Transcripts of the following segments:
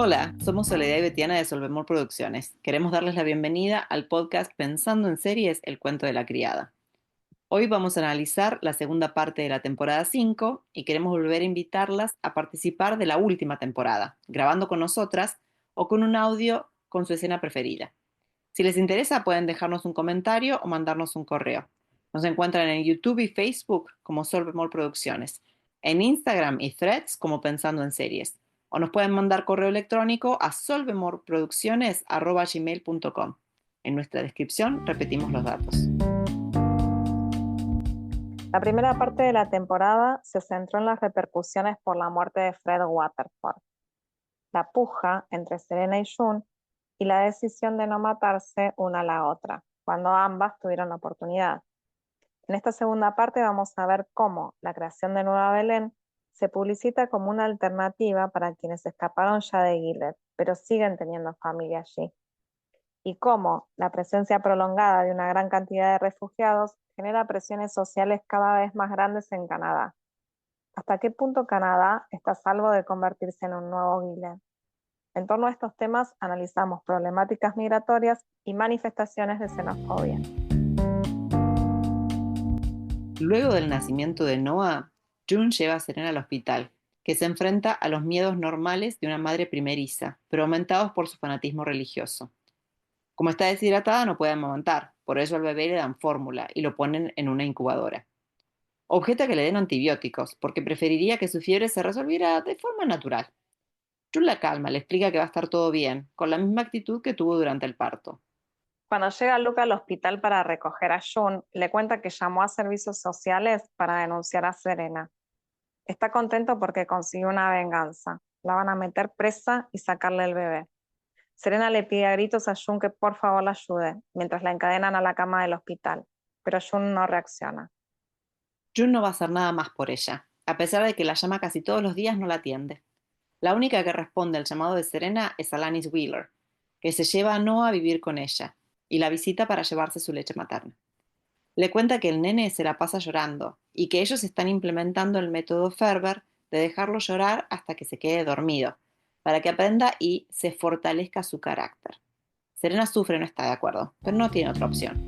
Hola, somos Soledad y Betiana de Solvemor Producciones. Queremos darles la bienvenida al podcast Pensando en Series, el cuento de la criada. Hoy vamos a analizar la segunda parte de la temporada 5 y queremos volver a invitarlas a participar de la última temporada, grabando con nosotras o con un audio con su escena preferida. Si les interesa, pueden dejarnos un comentario o mandarnos un correo. Nos encuentran en YouTube y Facebook como Solvemor Producciones, en Instagram y Threads como Pensando en Series, o nos pueden mandar correo electrónico a solvemorproducciones@gmail.com. En nuestra descripción repetimos los datos. La primera parte de la temporada se centró en las repercusiones por la muerte de Fred Waterford, la puja entre Serena y June y la decisión de no matarse una a la otra, cuando ambas tuvieron la oportunidad. En esta segunda parte vamos a ver cómo la creación de Nueva Belén se publicita como una alternativa para quienes escaparon ya de Gilead, pero siguen teniendo familia allí, y cómo la presencia prolongada de una gran cantidad de refugiados genera presiones sociales cada vez más grandes en Canadá. ¿Hasta qué punto Canadá está a salvo de convertirse en un nuevo Gilead? En torno a estos temas analizamos problemáticas migratorias y manifestaciones de xenofobia. Luego del nacimiento de Noah, June lleva a Serena al hospital, que se enfrenta a los miedos normales de una madre primeriza, pero aumentados por su fanatismo religioso. Como está deshidratada, no puede amamantar, por eso al bebé le dan fórmula y lo ponen en una incubadora. Objeta que le den antibióticos, porque preferiría que su fiebre se resolviera de forma natural. June la calma, le explica que va a estar todo bien, con la misma actitud que tuvo durante el parto. Cuando llega Luke al hospital para recoger a June, le cuenta que llamó a servicios sociales para denunciar a Serena. Está contento porque consiguió una venganza. La van a meter presa y sacarle el bebé. Serena le pide a gritos a June que por favor la ayude, mientras la encadenan a la cama del hospital, pero June no reacciona. June no va a hacer nada más por ella. A pesar de que la llama casi todos los días, no la atiende. La única que responde al llamado de Serena es Alanis Wheeler, que se lleva a Noah a vivir con ella y la visita para llevarse su leche materna. Le cuenta que el nene se la pasa llorando y que ellos están implementando el método Ferber de dejarlo llorar hasta que se quede dormido, para que aprenda y se fortalezca su carácter. Serena sufre y no está de acuerdo, pero no tiene otra opción.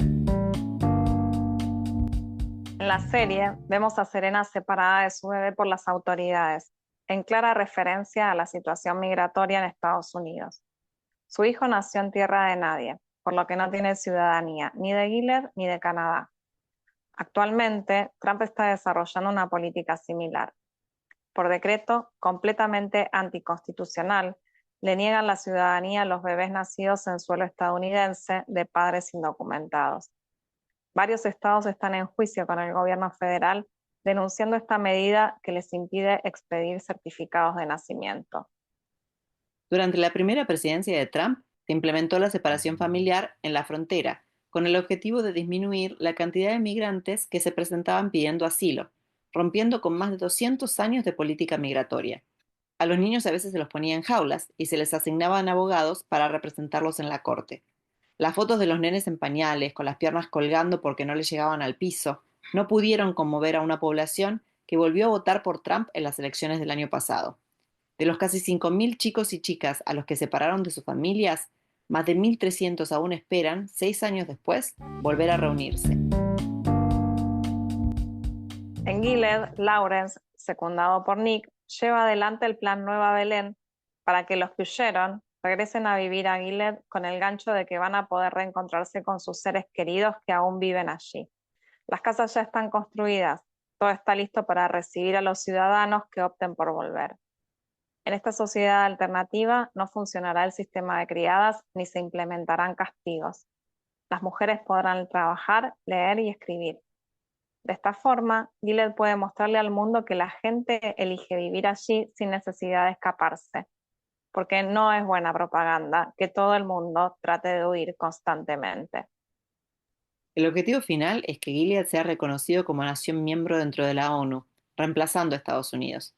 En la serie vemos a Serena separada de su bebé por las autoridades, en clara referencia a la situación migratoria en Estados Unidos. Su hijo nació en tierra de nadie, por lo que no tiene ciudadanía ni de Gilead ni de Canadá. Actualmente, Trump está desarrollando una política similar. Por decreto completamente anticonstitucional, le niegan la ciudadanía a los bebés nacidos en suelo estadounidense de padres indocumentados. Varios estados están en juicio con el gobierno federal denunciando esta medida que les impide expedir certificados de nacimiento. Durante la primera presidencia de Trump, se implementó la separación familiar en la frontera, con el objetivo de disminuir la cantidad de migrantes que se presentaban pidiendo asilo, rompiendo con más de 200 años de política migratoria. A los niños a veces se los ponía en jaulas y se les asignaban abogados para representarlos en la corte. Las fotos de los nenes en pañales, con las piernas colgando porque no les llegaban al piso, no pudieron conmover a una población que volvió a votar por Trump en las elecciones del año pasado. De los casi 5.000 chicos y chicas a los que separaron de sus familias, más de 1.300 aún esperan, 6 años después, volver a reunirse. En Gilead, Lawrence, secundado por Nick, lleva adelante el plan Nueva Belén para que los que huyeron regresen a vivir a Gilead con el gancho de que van a poder reencontrarse con sus seres queridos que aún viven allí. Las casas ya están construidas, todo está listo para recibir a los ciudadanos que opten por volver. En esta sociedad alternativa no funcionará el sistema de criadas ni se implementarán castigos. Las mujeres podrán trabajar, leer y escribir. De esta forma, Gilead puede mostrarle al mundo que la gente elige vivir allí sin necesidad de escaparse, porque no es buena propaganda que todo el mundo trate de huir constantemente. El objetivo final es que Gilead sea reconocido como nación miembro dentro de la ONU, reemplazando a Estados Unidos.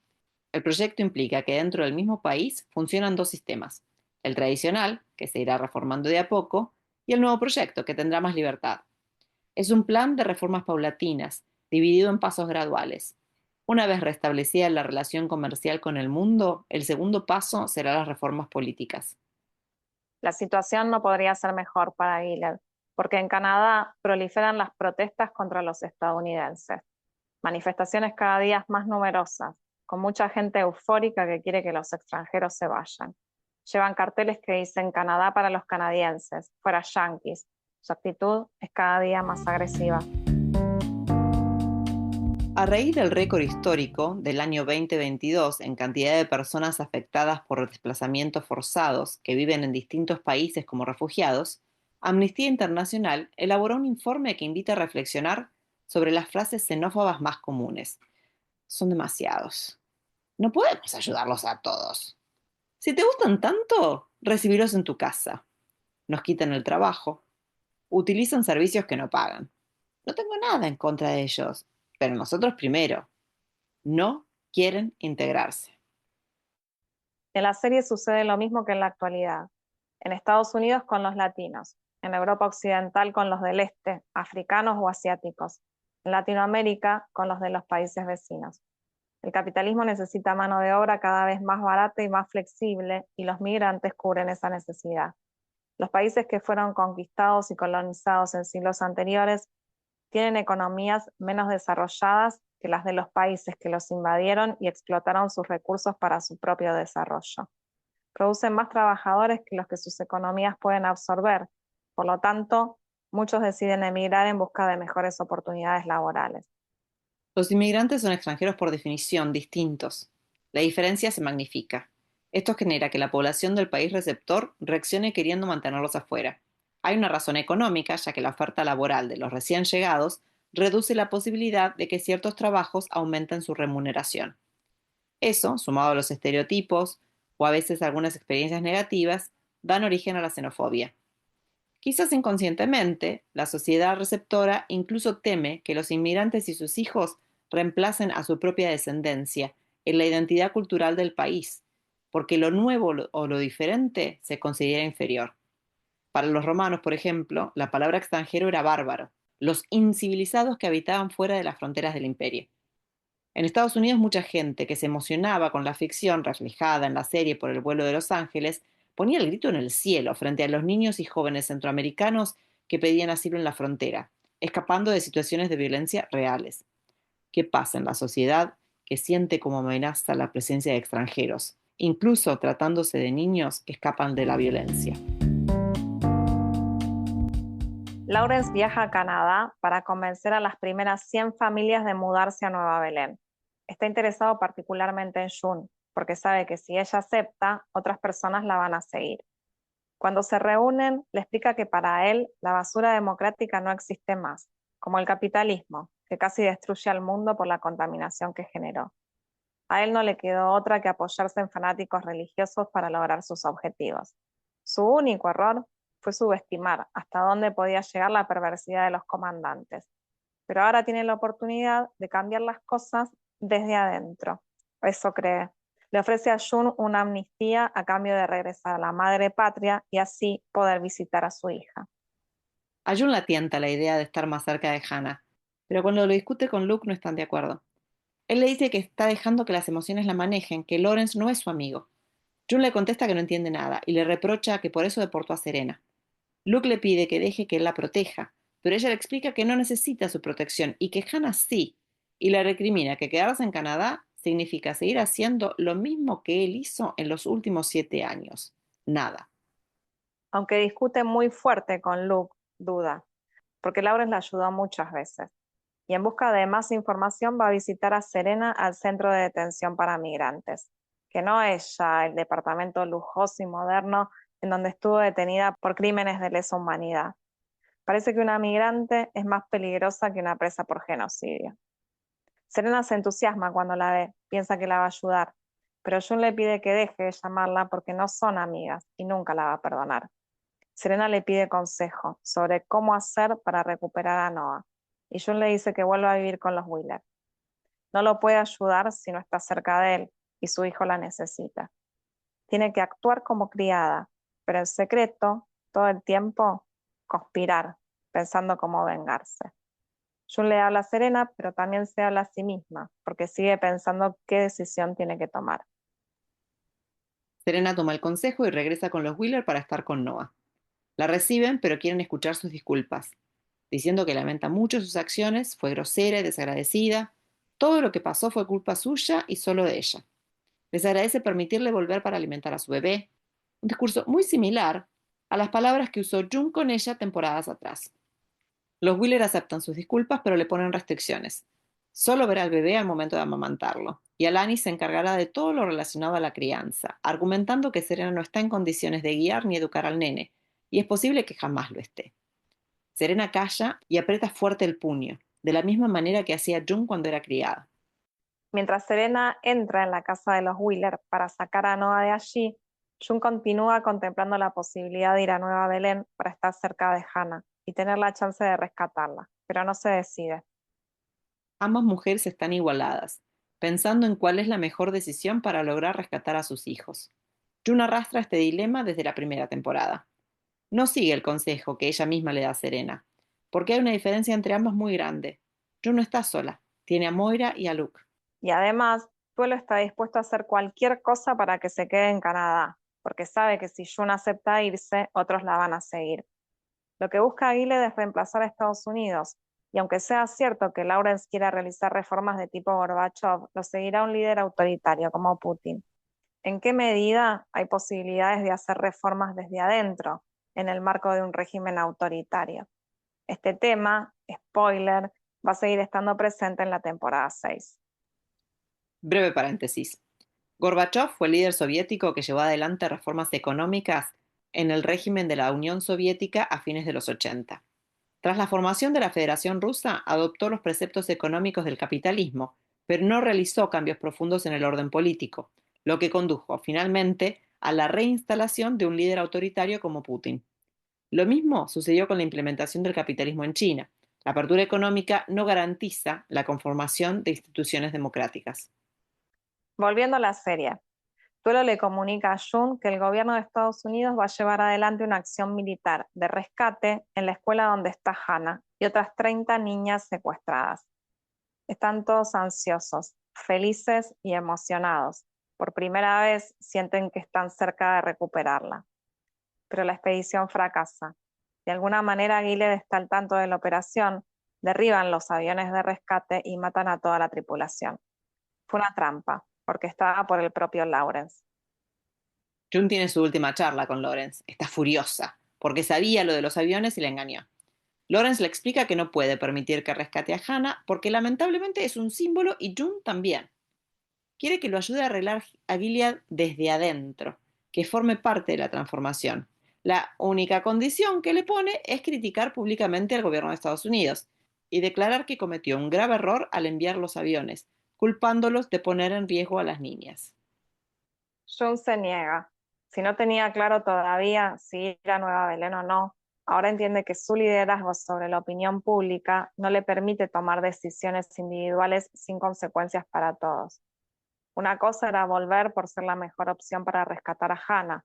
El proyecto implica que dentro del mismo país funcionan dos sistemas: el tradicional, que se irá reformando de a poco, y el nuevo proyecto, que tendrá más libertad. Es un plan de reformas paulatinas, dividido en pasos graduales. Una vez restablecida la relación comercial con el mundo, el segundo paso será las reformas políticas. La situación no podría ser mejor para Gilead, porque en Canadá proliferan las protestas contra los estadounidenses. Manifestaciones cada día más numerosas, con mucha gente eufórica que quiere que los extranjeros se vayan. Llevan carteles que dicen Canadá para los canadienses, fuera yanquis. Su actitud es cada día más agresiva. A raíz del récord histórico del año 2022 en cantidad de personas afectadas por desplazamientos forzados que viven en distintos países como refugiados, Amnistía Internacional elaboró un informe que invita a reflexionar sobre las frases xenófobas más comunes. Son demasiados. No podemos ayudarlos a todos. Si te gustan tanto, recibirlos en tu casa. Nos quitan el trabajo. Utilizan servicios que no pagan. No tengo nada en contra de ellos, pero nosotros primero. No quieren integrarse. En la serie sucede lo mismo que en la actualidad. En Estados Unidos con los latinos, en Europa Occidental con los del este, africanos o asiáticos, en Latinoamérica con los de los países vecinos. El capitalismo necesita mano de obra cada vez más barata y más flexible, y los migrantes cubren esa necesidad. Los países que fueron conquistados y colonizados en siglos anteriores tienen economías menos desarrolladas que las de los países que los invadieron y explotaron sus recursos para su propio desarrollo. Producen más trabajadores que los que sus economías pueden absorber. Por lo tanto, muchos deciden emigrar en busca de mejores oportunidades laborales. Los inmigrantes son extranjeros por definición distintos. La diferencia se magnifica. Esto genera que la población del país receptor reaccione queriendo mantenerlos afuera. Hay una razón económica, ya que la oferta laboral de los recién llegados reduce la posibilidad de que ciertos trabajos aumenten su remuneración. Eso, sumado a los estereotipos o a veces algunas experiencias negativas, dan origen a la xenofobia. Quizás inconscientemente, la sociedad receptora incluso teme que los inmigrantes y sus hijos reemplacen a su propia descendencia en la identidad cultural del país, porque lo nuevo o lo diferente se considera inferior. Para los romanos, por ejemplo, la palabra extranjero era bárbaro, los incivilizados que habitaban fuera de las fronteras del imperio. En Estados Unidos, mucha gente que se emocionaba con la ficción reflejada en la serie Por el vuelo de Los Ángeles ponía el grito en el cielo frente a los niños y jóvenes centroamericanos que pedían asilo en la frontera, escapando de situaciones de violencia reales. ¿Qué pasa en la sociedad que siente como amenaza la presencia de extranjeros, incluso tratándose de niños que escapan de la violencia? Lawrence viaja a Canadá para convencer a las primeras 100 familias de mudarse a Nueva Belén. Está interesado particularmente en June, porque sabe que si ella acepta, otras personas la van a seguir. Cuando se reúnen, le explica que para él la basura democrática no existe más, como el capitalismo, que casi destruye al mundo por la contaminación que generó. A él no le quedó otra que apoyarse en fanáticos religiosos para lograr sus objetivos. Su único error fue subestimar hasta dónde podía llegar la perversidad de los comandantes. Pero ahora tiene la oportunidad de cambiar las cosas desde adentro. Eso cree. Le ofrece a June una amnistía a cambio de regresar a la madre patria y así poder visitar a su hija. A June la tienta la idea de estar más cerca de Hannah, pero cuando lo discute con Luke no están de acuerdo. Él le dice que está dejando que las emociones la manejen, que Lawrence no es su amigo. June le contesta que no entiende nada y le reprocha que por eso deportó a Serena. Luke le pide que deje que él la proteja, pero ella le explica que no necesita su protección y que Hannah sí, y le recrimina que quedarse en Canadá significa seguir haciendo lo mismo que él hizo en los últimos 7 años. Nada. Aunque discute muy fuerte con Luke, duda, porque Lawrence la ayudó muchas veces. Y en busca de más información va a visitar a Serena al centro de detención para migrantes, que no es ya el departamento lujoso y moderno en donde estuvo detenida por crímenes de lesa humanidad. Parece que una migrante es más peligrosa que una presa por genocidio. Serena se entusiasma cuando la ve, piensa que la va a ayudar, pero June le pide que deje de llamarla porque no son amigas y nunca la va a perdonar. Serena le pide consejo sobre cómo hacer para recuperar a Noah, y June le dice que vuelva a vivir con los Wheeler. No lo puede ayudar si no está cerca de él y su hijo la necesita. Tiene que actuar como criada, pero en secreto, todo el tiempo, conspirar, pensando cómo vengarse. Jun le habla a Serena, pero también se habla a sí misma, porque sigue pensando qué decisión tiene que tomar. Serena toma el consejo y regresa con los Wheeler para estar con Noah. La reciben, pero quieren escuchar sus disculpas, diciendo que lamenta mucho sus acciones, fue grosera y desagradecida. Todo lo que pasó fue culpa suya y solo de ella. Les agradece permitirle volver para alimentar a su bebé. Un discurso muy similar a las palabras que usó Jun con ella temporadas atrás. Los Wheeler aceptan sus disculpas, pero le ponen restricciones. Solo verá al bebé al momento de amamantarlo, y Alani se encargará de todo lo relacionado a la crianza, argumentando que Serena no está en condiciones de guiar ni educar al nene, y es posible que jamás lo esté. Serena calla y aprieta fuerte el puño, de la misma manera que hacía Jun cuando era criada. Mientras Serena entra en la casa de los Wheeler para sacar a Noah de allí, Jun continúa contemplando la posibilidad de ir a Nueva Belén para estar cerca de Hannah y tener la chance de rescatarla, pero no se decide. Ambas mujeres están igualadas, pensando en cuál es la mejor decisión para lograr rescatar a sus hijos. Jun arrastra este dilema desde la primera temporada. No sigue el consejo que ella misma le da a Serena, porque hay una diferencia entre ambas muy grande. Jun no está sola, tiene a Moira y a Luke. Y además, Tuelo está dispuesto a hacer cualquier cosa para que se quede en Canadá, porque sabe que si Jun acepta irse, otros la van a seguir. Lo que busca Gilead es reemplazar a Estados Unidos, y aunque sea cierto que Lawrence quiera realizar reformas de tipo Gorbachev, lo seguirá un líder autoritario como Putin. ¿En qué medida hay posibilidades de hacer reformas desde adentro, en el marco de un régimen autoritario? Este tema, spoiler, va a seguir estando presente en la temporada 6. Breve paréntesis. Gorbachev fue el líder soviético que llevó adelante reformas económicas en el régimen de la Unión Soviética a fines de los 80. Tras la formación de la Federación Rusa, adoptó los preceptos económicos del capitalismo, pero no realizó cambios profundos en el orden político, lo que condujo finalmente a la reinstalación de un líder autoritario como Putin. Lo mismo sucedió con la implementación del capitalismo en China. La apertura económica no garantiza la conformación de instituciones democráticas. Volviendo a la serie, Tuelo le comunica a Jun que el gobierno de Estados Unidos va a llevar adelante una acción militar de rescate en la escuela donde está Hannah y otras 30 niñas secuestradas. Están todos ansiosos, felices y emocionados. Por primera vez sienten que están cerca de recuperarla. Pero la expedición fracasa. De alguna manera Gilead está al tanto de la operación, derriban los aviones de rescate y matan a toda la tripulación. Fue una trampa, orquestada por el propio Lawrence. Jun tiene su última charla con Lawrence. Está furiosa, porque sabía lo de los aviones y la engañó. Lawrence le explica que no puede permitir que rescate a Hannah porque lamentablemente es un símbolo y Jun también. Quiere que lo ayude a arreglar a Gilead desde adentro, que forme parte de la transformación. La única condición que le pone es criticar públicamente al gobierno de Estados Unidos y declarar que cometió un grave error al enviar los aviones, culpándolos de poner en riesgo a las niñas. Jun se niega. Si no tenía claro todavía si ir a Nueva Belén o no, ahora entiende que su liderazgo sobre la opinión pública no le permite tomar decisiones individuales sin consecuencias para todos. Una cosa era volver por ser la mejor opción para rescatar a Hannah,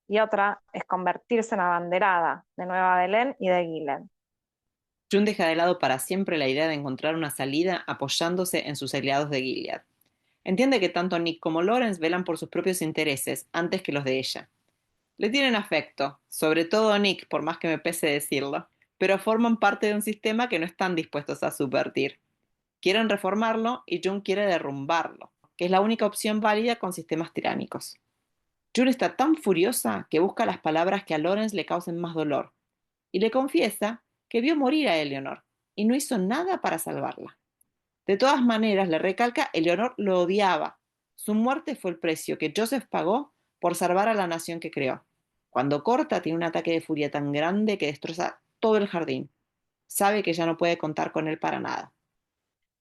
y otra es convertirse en abanderada de Nueva Belén y de Gilead. Jun deja de lado para siempre la idea de encontrar una salida apoyándose en sus aliados de Gilead. Entiende que tanto Nick como Lawrence velan por sus propios intereses antes que los de ella. Le tienen afecto, sobre todo a Nick, por más que me pese decirlo, pero forman parte de un sistema que no están dispuestos a subvertir. Quieren reformarlo y Jun quiere derrumbarlo, que es la única opción válida con sistemas tiránicos. Jun está tan furiosa que busca las palabras que a Lawrence le causen más dolor, y le confiesa que vio morir a Eleanor y no hizo nada para salvarla. De todas maneras, le recalca, Eleanor lo odiaba. Su muerte fue el precio que Joseph pagó por salvar a la nación que creó. Cuando corta, tiene un ataque de furia tan grande que destroza todo el jardín. Sabe que ya no puede contar con él para nada.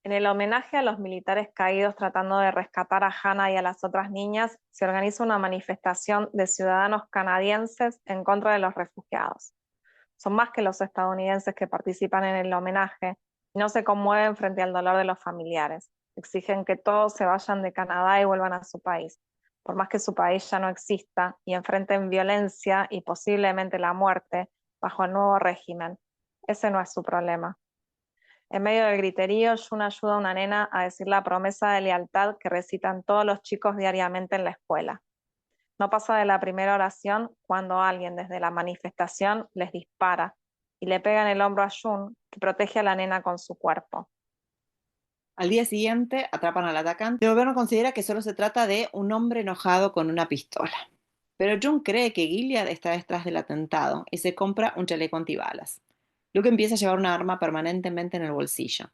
En el homenaje a los militares caídos tratando de rescatar a Hannah y a las otras niñas, se organiza una manifestación de ciudadanos canadienses en contra de los refugiados. Son más que los estadounidenses que participan en el homenaje y no se conmueven frente al dolor de los familiares. Exigen que todos se vayan de Canadá y vuelvan a su país, por más que su país ya no exista y enfrenten violencia y posiblemente la muerte bajo el nuevo régimen. Ese no es su problema. En medio del griterío, Jun ayuda a una nena a decir la promesa de lealtad que recitan todos los chicos diariamente en la escuela. No pasa de la primera oración cuando alguien desde la manifestación les dispara y le pega en el hombro a Jun, que protege a la nena con su cuerpo. Al día siguiente atrapan al atacante. El gobierno considera que solo se trata de un hombre enojado con una pistola. Pero Jun cree que Gilead está detrás del atentado y se compra un chaleco antibalas. Luke empieza a llevar una arma permanentemente en el bolsillo.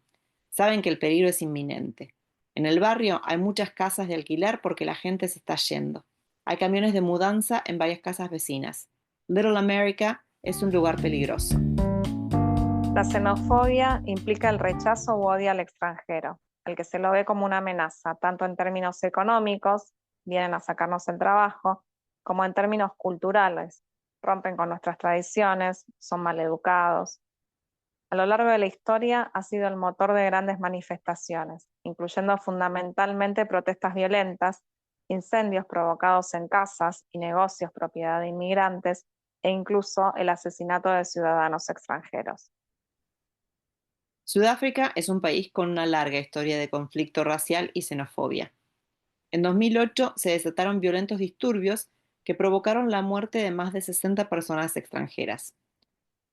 Saben que el peligro es inminente. En el barrio hay muchas casas de alquiler porque la gente se está yendo. Hay camiones de mudanza en varias casas vecinas. Little America es un lugar peligroso. La xenofobia implica el rechazo u odio al extranjero, al que se lo ve como una amenaza, tanto en términos económicos, vienen a sacarnos el trabajo, como en términos culturales, rompen con nuestras tradiciones, son maleducados. A lo largo de la historia ha sido el motor de grandes manifestaciones, incluyendo fundamentalmente protestas violentas, incendios provocados en casas y negocios propiedad de inmigrantes e incluso el asesinato de ciudadanos extranjeros. Sudáfrica es un país con una larga historia de conflicto racial y xenofobia. En 2008 se desataron violentos disturbios que provocaron la muerte de más de 60 personas extranjeras.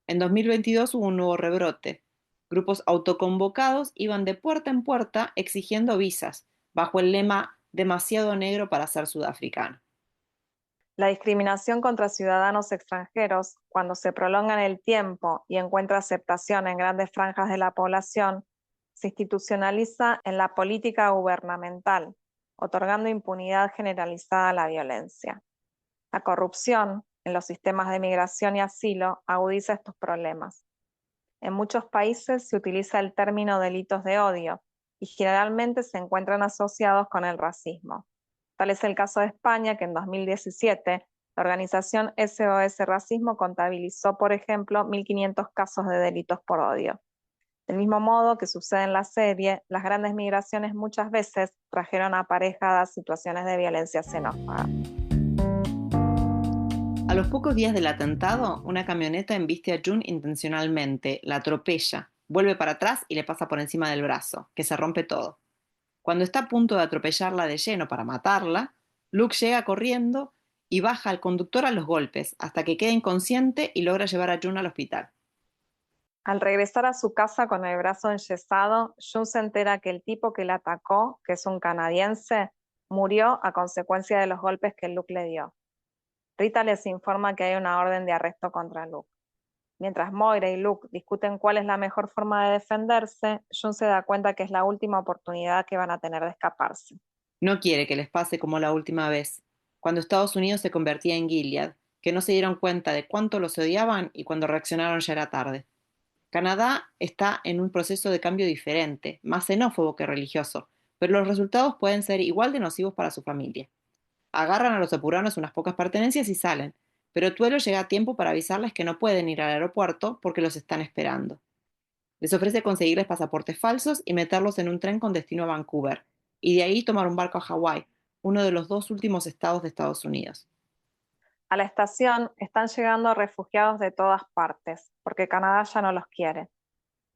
En 2022 hubo un nuevo rebrote. Grupos autoconvocados iban de puerta en puerta exigiendo visas, bajo el lema demasiado negro para ser sudafricano. La discriminación contra ciudadanos extranjeros, cuando se prolonga en el tiempo y encuentra aceptación en grandes franjas de la población, se institucionaliza en la política gubernamental, otorgando impunidad generalizada a la violencia. La corrupción en los sistemas de migración y asilo agudiza estos problemas. En muchos países se utiliza el término delitos de odio y generalmente se encuentran asociados con el racismo. Tal es el caso de España, que en 2017 la organización SOS Racismo contabilizó, por ejemplo, 1.500 casos de delitos por odio. Del mismo modo que sucede en la serie, las grandes migraciones muchas veces trajeron aparejadas situaciones de violencia xenófoba. A los pocos días del atentado, una camioneta embiste a June intencionalmente, la atropella, vuelve para atrás y le pasa por encima del brazo, que se rompe todo. Cuando está a punto de atropellarla de lleno para matarla, Luke llega corriendo y baja al conductor a los golpes hasta que queda inconsciente y logra llevar a June al hospital. Al regresar a su casa con el brazo enyesado, June se entera que el tipo que la atacó, que es un canadiense, murió a consecuencia de los golpes que Luke le dio. Rita les informa que hay una orden de arresto contra Luke. Mientras Moira y Luke discuten cuál es la mejor forma de defenderse, June se da cuenta que es la última oportunidad que van a tener de escaparse. No quiere que les pase como la última vez, cuando Estados Unidos se convertía en Gilead, que no se dieron cuenta de cuánto los odiaban y cuando reaccionaron ya era tarde. Canadá está en un proceso de cambio diferente, más xenófobo que religioso, pero los resultados pueden ser igual de nocivos para su familia. Agarran a los apuranos unas pocas pertenencias y salen, pero Tuelo llega a tiempo para avisarles que no pueden ir al aeropuerto porque los están esperando. Les ofrece conseguirles pasaportes falsos y meterlos en un tren con destino a Vancouver, y de ahí tomar un barco a Hawái, uno de los dos últimos estados de Estados Unidos. A la estación están llegando refugiados de todas partes, porque Canadá ya no los quiere.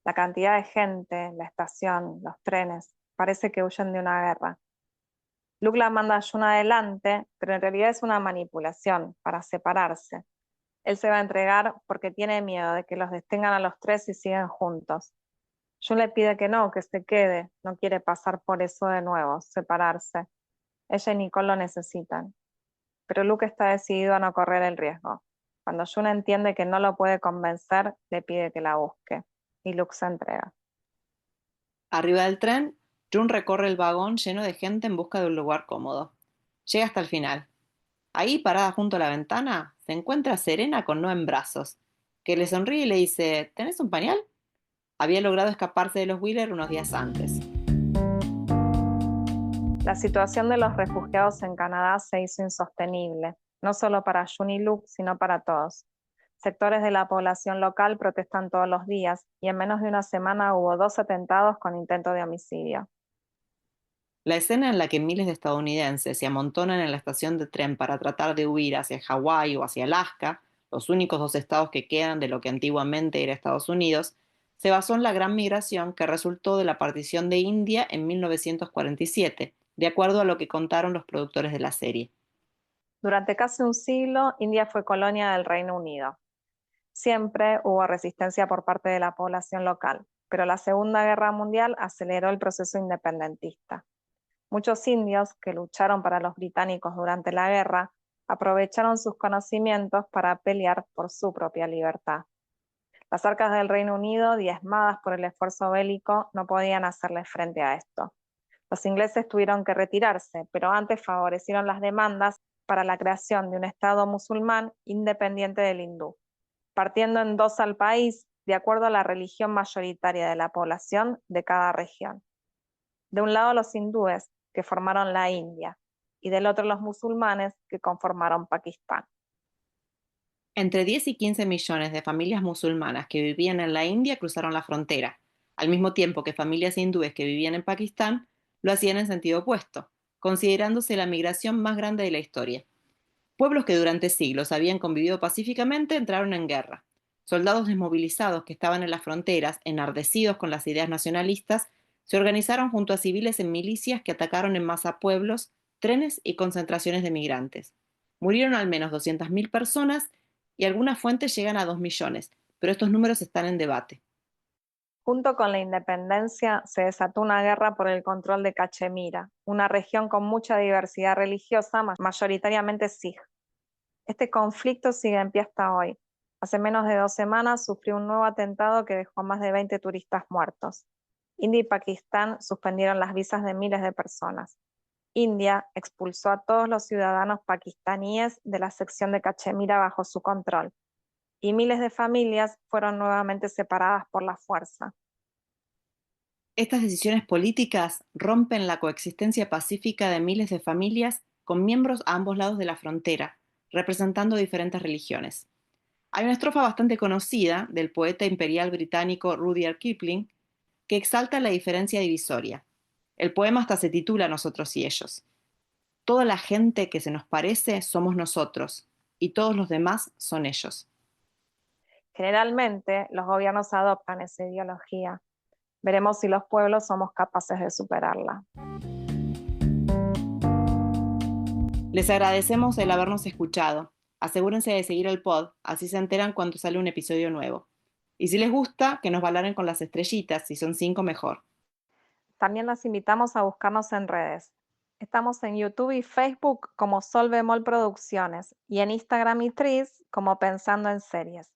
La cantidad de gente, la estación, los trenes, parece que huyen de una guerra. Luke la manda a June adelante, pero en realidad es una manipulación para separarse. Él se va a entregar porque tiene miedo de que los detengan a los tres y siguen juntos. June le pide que no, que se quede, no quiere pasar por eso de nuevo, separarse. Ella y Nicole lo necesitan. Pero Luke está decidido a no correr el riesgo. Cuando June entiende que no lo puede convencer, le pide que la busque, y Luke se entrega. Arriba del tren, June recorre el vagón lleno de gente en busca de un lugar cómodo. Llega hasta el final. Ahí, parada junto a la ventana, se encuentra a Serena con Noah en brazos, que le sonríe y le dice: ¿Tenés un pañal? Había logrado escaparse de los Wheeler unos días antes. La situación de los refugiados en Canadá se hizo insostenible, no solo para June y Luke, sino para todos. Sectores de la población local protestan todos los días y en menos de una semana hubo 2 atentados con intento de homicidio. La escena en la que miles de estadounidenses se amontonan en la estación de tren para tratar de huir hacia Hawái o hacia Alaska, los únicos dos estados que quedan de lo que antiguamente era Estados Unidos, se basó en la gran migración que resultó de la partición de India en 1947, de acuerdo a lo que contaron los productores de la serie. Durante casi un siglo, India fue colonia del Reino Unido. Siempre hubo resistencia por parte de la población local, pero la Segunda Guerra Mundial aceleró el proceso independentista. Muchos indios que lucharon para los británicos durante la guerra aprovecharon sus conocimientos para pelear por su propia libertad. Las arcas del Reino Unido, diezmadas por el esfuerzo bélico, no podían hacerle frente a esto. Los ingleses tuvieron que retirarse, pero antes favorecieron las demandas para la creación de un Estado musulmán independiente del hindú, partiendo en dos al país de acuerdo a la religión mayoritaria de la población de cada región. De un lado los hindúes, que formaron la India, y del otro los musulmanes, que conformaron Pakistán. Entre 10 y 15 millones de familias musulmanas que vivían en la India cruzaron la frontera, al mismo tiempo que familias hindúes que vivían en Pakistán lo hacían en sentido opuesto, considerándose la migración más grande de la historia. Pueblos que durante siglos habían convivido pacíficamente entraron en guerra. Soldados desmovilizados que estaban en las fronteras, enardecidos con las ideas nacionalistas, se organizaron junto a civiles en milicias que atacaron en masa pueblos, trenes y concentraciones de migrantes. Murieron al menos 200.000 personas y algunas fuentes llegan a 2 millones, pero estos números están en debate. Junto con la independencia se desató una guerra por el control de Cachemira, una región con mucha diversidad religiosa, mayoritariamente Sikh. Este conflicto sigue en pie hasta hoy. Hace menos de 2 semanas sufrió un nuevo atentado que dejó a más de 20 turistas muertos. India y Pakistán suspendieron las visas de miles de personas. India expulsó a todos los ciudadanos pakistaníes de la sección de Cachemira bajo su control, y miles de familias fueron nuevamente separadas por la fuerza. Estas decisiones políticas rompen la coexistencia pacífica de miles de familias con miembros a ambos lados de la frontera, representando diferentes religiones. Hay una estrofa bastante conocida del poeta imperial británico Rudyard Kipling que exalta la diferencia divisoria. El poema hasta se titula Nosotros y ellos. Toda la gente que se nos parece somos nosotros y todos los demás son ellos. Generalmente, los gobiernos adoptan esa ideología. Veremos si los pueblos somos capaces de superarla. Les agradecemos el habernos escuchado. Asegúrense de seguir el pod, así se enteran cuando sale un episodio nuevo. Y si les gusta, que nos valoren con las estrellitas, si son 5 mejor. También los invitamos a buscarnos en redes. Estamos en YouTube y Facebook como Sol Bemol Producciones y en Instagram y Threads como Pensando en Series.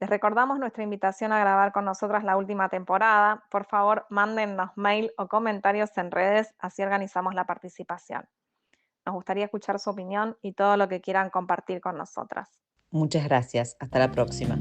Les recordamos nuestra invitación a grabar con nosotras la última temporada. Por favor, mándennos mail o comentarios en redes, así organizamos la participación. Nos gustaría escuchar su opinión y todo lo que quieran compartir con nosotras. Muchas gracias. Hasta la próxima.